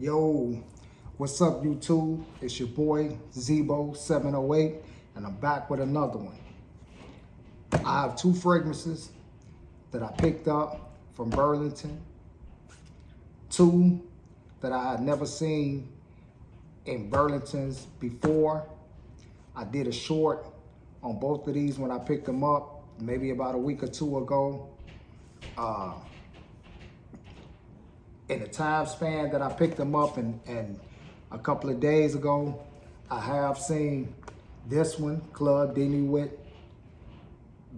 Yo, what's up YouTube? It's your boy Zebo708 and I'm back with another one. I have two fragrances that I picked up from Burlington. Two that I had never seen in Burlington's before. I did a short on both of these when I picked them up maybe about a week or two ago. In the time span that I picked them up and a couple of days ago, I have seen this one, Club de Nuit,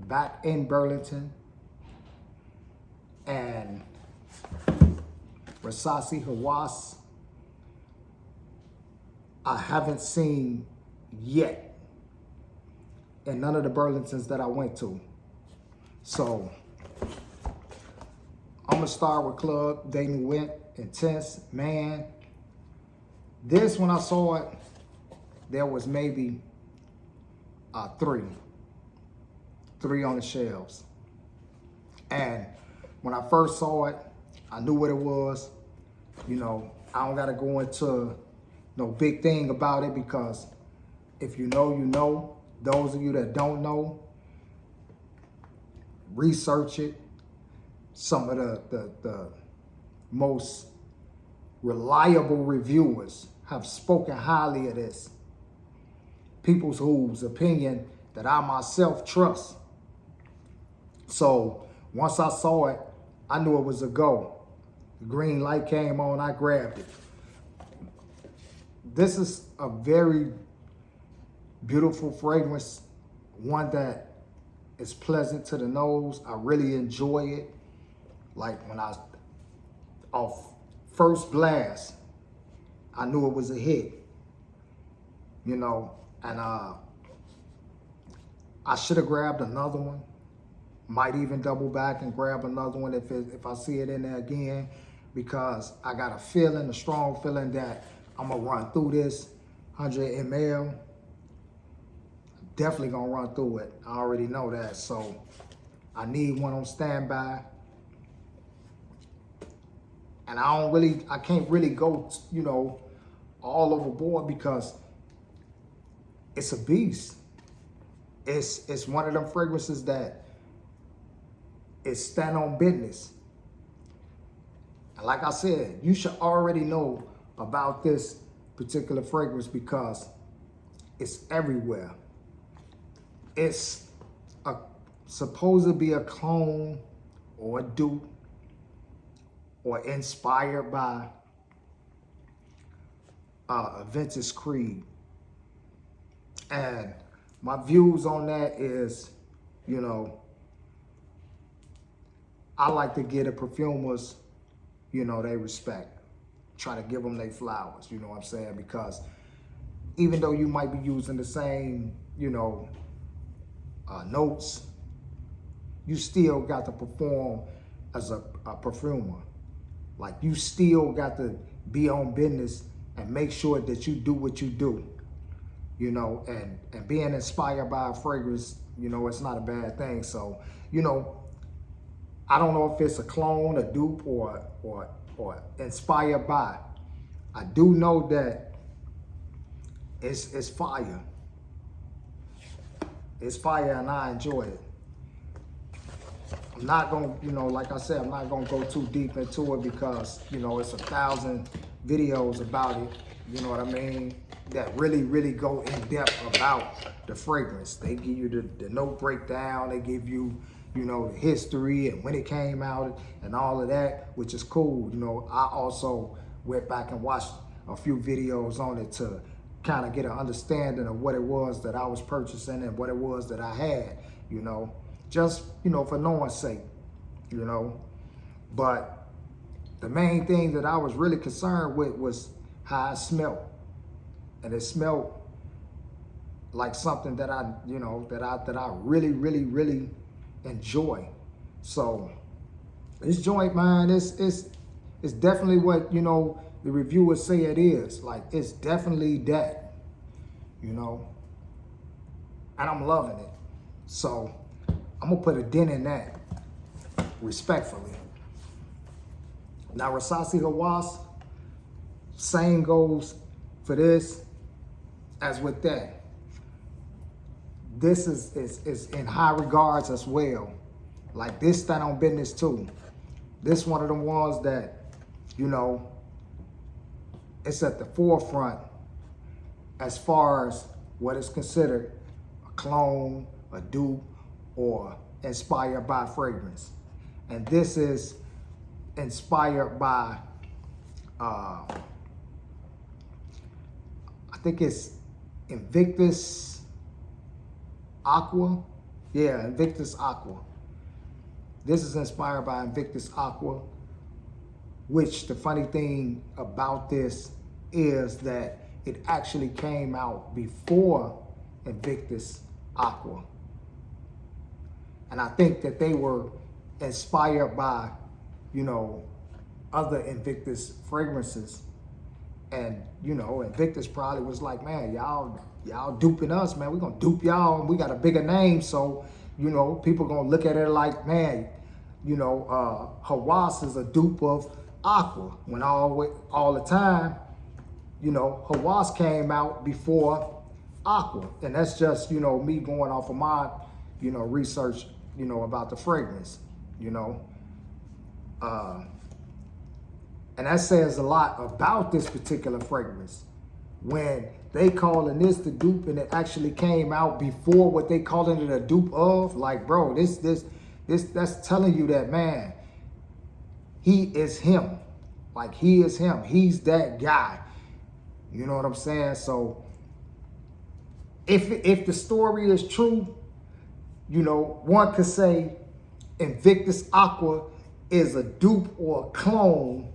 back in Burlington, and Rasasi Hawass, I haven't seen yet in none of the Burlingtons that I went to. So I'm gonna start with Club de Nuit Intense. Man, this, when I saw it, there was maybe three on the shelves. And when I first saw it, I knew what it was. You know, I don't gotta go into no big thing about it, because if you know, you know. Those of you that don't know, research it. Some of the most reliable reviewers have spoken highly of this. People whose opinion that I myself trust. So once I saw it, I knew it was a go. The green light came on, I grabbed it. This is a very beautiful fragrance, one that is pleasant to the nose. I really enjoy it. Like when I, off first blast, I knew it was a hit, you know, and I should have grabbed another one. Might even double back and grab another one if I see it in there again, because I got a feeling, a strong feeling that I'm gonna run through this 100 ml. Definitely gonna run through it. I already know that, so I need one on standby. And I can't really go, you know, all overboard, because it's a beast. It's one of them fragrances that is stand on business. And like I said, you should already know about this particular fragrance because it's everywhere. It's supposed to be a clone or a dupe or inspired by a vintage Creed. And my views on that is, you know, I like to give the perfumers, you know, they respect. Try to give them their flowers, you know what I'm saying? Because even though you might be using the same, you know, notes, you still got to perform as a perfumer. Like, you still got to be on business and make sure that you do what you do, you know, and being inspired by a fragrance, you know, it's not a bad thing. So, you know, I don't know if it's a clone, a dupe, or inspired by. I do know that it's fire. It's fire, and I enjoy it. I'm not gonna, you know, like I said, I'm not gonna go too deep into it because, you know, it's 1,000 videos about it, you know what I mean, that really go in depth about the fragrance. They give you the note breakdown, they give you, you know, the history and when it came out and all of that, which is cool. You know, I also went back and watched a few videos on it to kind of get an understanding of what it was that I was purchasing and what it was that I had, you know, just, you know, for no one's sake, you know. But the main thing that I was really concerned with was how it smelled. And it smelled like something that I, you know, that I really enjoy. So this joint, man, it's definitely what, you know, the reviewers say it is. Like, it's definitely that, you know, and I'm loving it. So I'm gonna put a dent in that, respectfully. Now, Rasasi Hawass, Same goes for this as with that. This is in high regards as well. Like this stand on business too. This one of the ones that, you know, it's at the forefront as far as what is considered a clone, a dupe, or inspired by fragrance. And this is inspired by, I think it's Invictus Aqua. Yeah, Invictus Aqua. This is inspired by Invictus Aqua, which the funny thing about this is that it actually came out before Invictus Aqua. And I think that they were inspired by, you know, other Invictus fragrances. And, you know, Invictus probably was like, man, y'all duping us, man. We're going to dupe y'all, and we got a bigger name. So, you know, people going to look at it like, man, you know, Hawass is a dupe of Aqua. When all the time, you know, Hawass came out before Aqua. And that's just, you know, me going off of my, you know, research, you know, about the fragrance, you know. And that says a lot about this particular fragrance. When they calling this the dupe and it actually came out before what they calling it a dupe of, like, bro, this that's telling you that, man, he is him. Like, he is him. He's that guy. You know what I'm saying? So if the story is true, you know, one could say Invictus Aqua is a dupe or a clone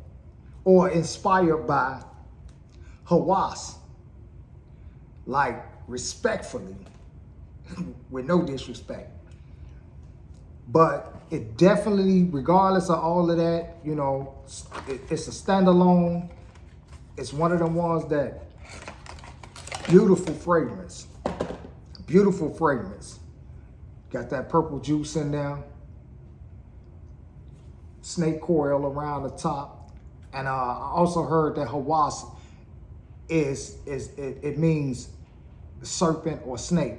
or inspired by Hawass. Like, respectfully, with no disrespect. But it definitely, regardless of all of that, you know, it's a standalone. It's one of the ones that, beautiful fragrance. Beautiful fragrance. Got that purple juice in there. Snake coil around the top. And I also heard that Hawass it means serpent or snake.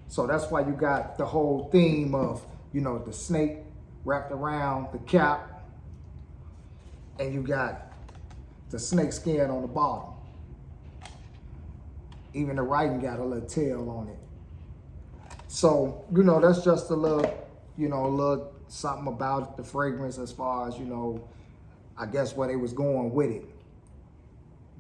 So that's why you got the whole theme of, you know, the snake wrapped around the cap, and you got the snake skin on the bottom. Even the writing got a little tail on it. So, you know, that's just a little, you know, a little something about the fragrance as far as, you know, I guess where they was going with it.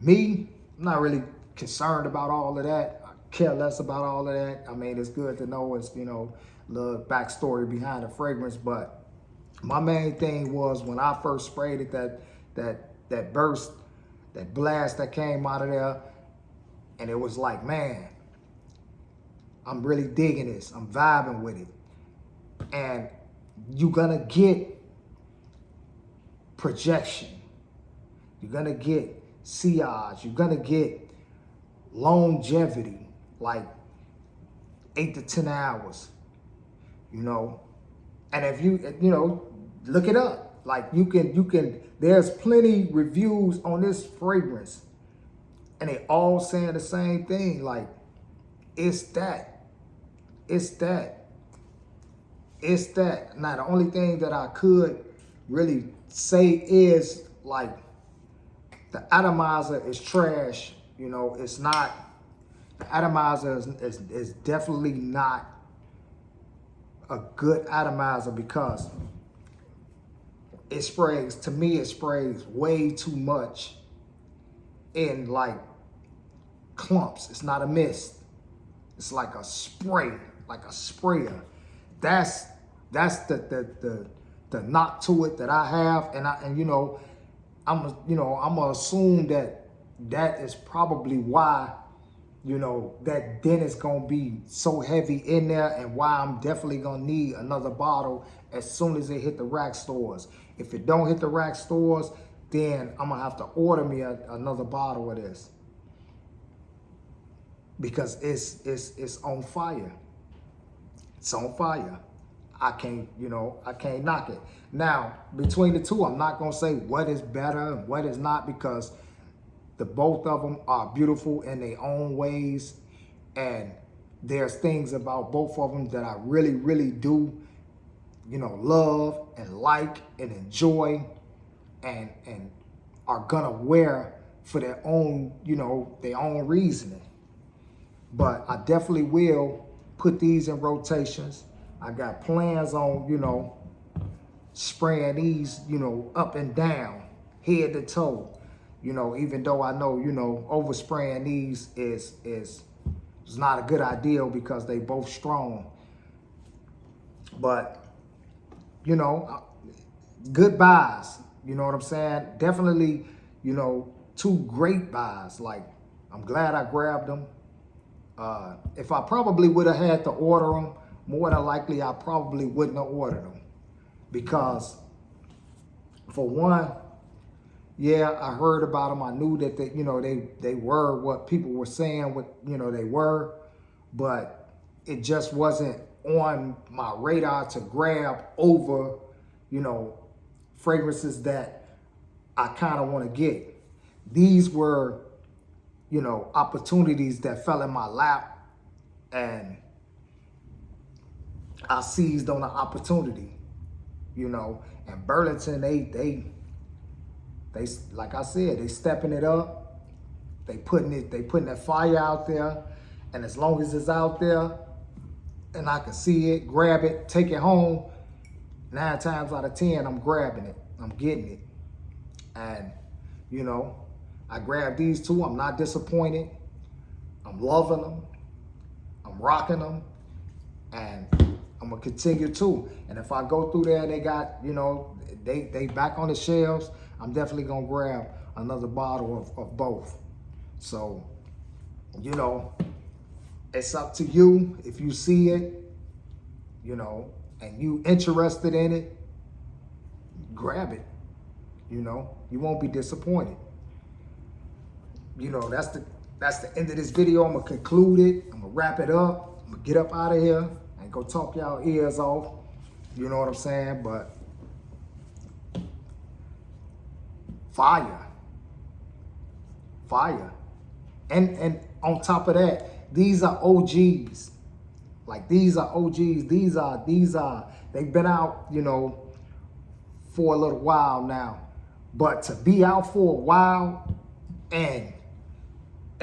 Me, I'm not really concerned about all of that. I care less about all of that. I mean, it's good to know it's, you know, the backstory behind the fragrance. But my main thing was when I first sprayed it, that burst, that blast that came out of there, and it was like, man, I'm really digging this. I'm vibing with it. And you're gonna get projection. You're gonna get sillage. You're gonna get longevity, like 8 to 10 hours, you know. And if you know, look it up. Like you can, there's plenty reviews on this fragrance and they all saying the same thing. Like, it's that. Now, the only thing that I could really say is, like, the atomizer is trash. You know, it's not, the atomizer is definitely not a good atomizer because it sprays, to me, it sprays way too much in, like, clumps. It's not a mist. It's like a spray, like a sprayer. That's the knock to it that I have, and you know, I'm gonna assume that is probably why, you know, that dent is gonna be so heavy in there, and why I'm definitely gonna need another bottle as soon as it hit the rack stores. If it don't hit the rack stores, then I'm gonna have to order me another bottle of this because it's on fire. It's on fire. I can't knock it. Now, between the two, I'm not gonna say what is better and what is not, because The both of them are beautiful in their own ways. And there's things about both of them that I really, really do, love and like and enjoy and are gonna wear for their own, their own reasoning. But I definitely will put these in rotations. I got plans on, spraying these, up and down, head to toe. Even though I know, overspraying these is not a good idea because they both strong. But, good buys, you know what I'm saying? Definitely, two great buys. Like, I'm glad I grabbed them. If I probably would have had to order them, more than likely I probably wouldn't have ordered them. Because, for one, yeah, I heard about them. I knew that they were what people were saying, they were, but it just wasn't on my radar to grab over, fragrances that I kind of want to get. These were, opportunities that fell in my lap, and I seized on the opportunity, and Burlington, they like I said, they stepping it up. They putting that fire out there, and as long as it's out there, and I can see it, grab it, take it home, 9 times out of 10, I'm grabbing it, I'm getting it, and I grabbed these two. I'm not disappointed. I'm loving them. I'm rocking them, and I'm gonna continue to. And if I go through there, they got they back on the shelves, I'm definitely gonna grab another bottle of both. So, it's up to you. If you see it, and you interested in it, grab it. You won't be disappointed. That's the end of this video. I'm gonna conclude it. I'm gonna wrap it up. I'm gonna get up out of here and go talk y'all ears off. You know what I'm saying? But fire. And on top of that, these are OGs. Like, these are OGs. These are, they've been out, for a little while now. But to be out for a while and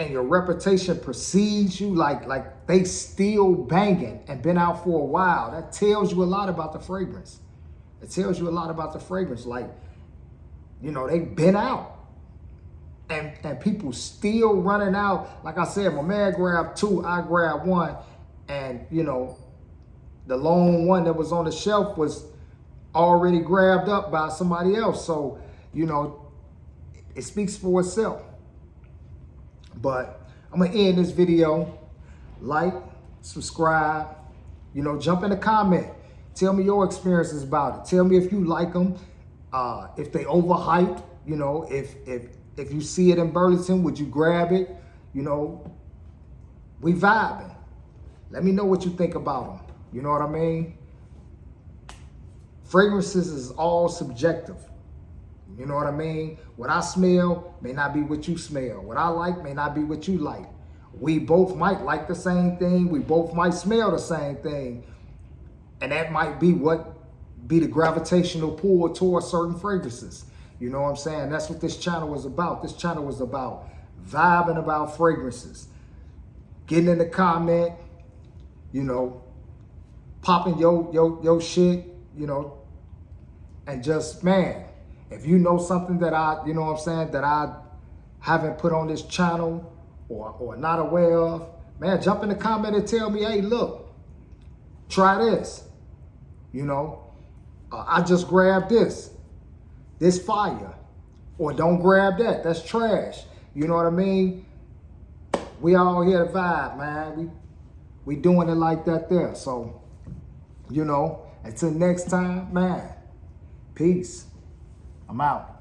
your reputation precedes you, like they still banging and been out for a while, that tells you a lot about the fragrance. It tells you a lot about the fragrance. Like, they've been out. And people still running out. Like I said, my man grabbed 2, I grabbed 1. And, the lone one that was on the shelf was already grabbed up by somebody else. So, it speaks for itself. But I'm going to end this video. Like, subscribe, jump in the comment. Tell me your experiences about it. Tell me if you like them, if they overhyped, if you see it in Burlington, would you grab it? We vibing. Let me know what you think about them. You know what I mean? Fragrances is all subjective. You know what I mean? What I smell may not be what you smell. What I like may not be what you like. We both might like the same thing. We both might smell the same thing. And that might be the gravitational pull towards certain fragrances. You know what I'm saying? That's what this channel was about. This channel was about vibing about fragrances. Getting in the comment, popping your shit, and just, man, if you know something that that I haven't put on this channel or not aware of, man, jump in the comment and tell me, hey, look, try this. I just grabbed this fire, or don't grab that. That's trash. You know what I mean? We all here to vibe, man. We doing it like that there. So, until next time, man, peace. I'm out.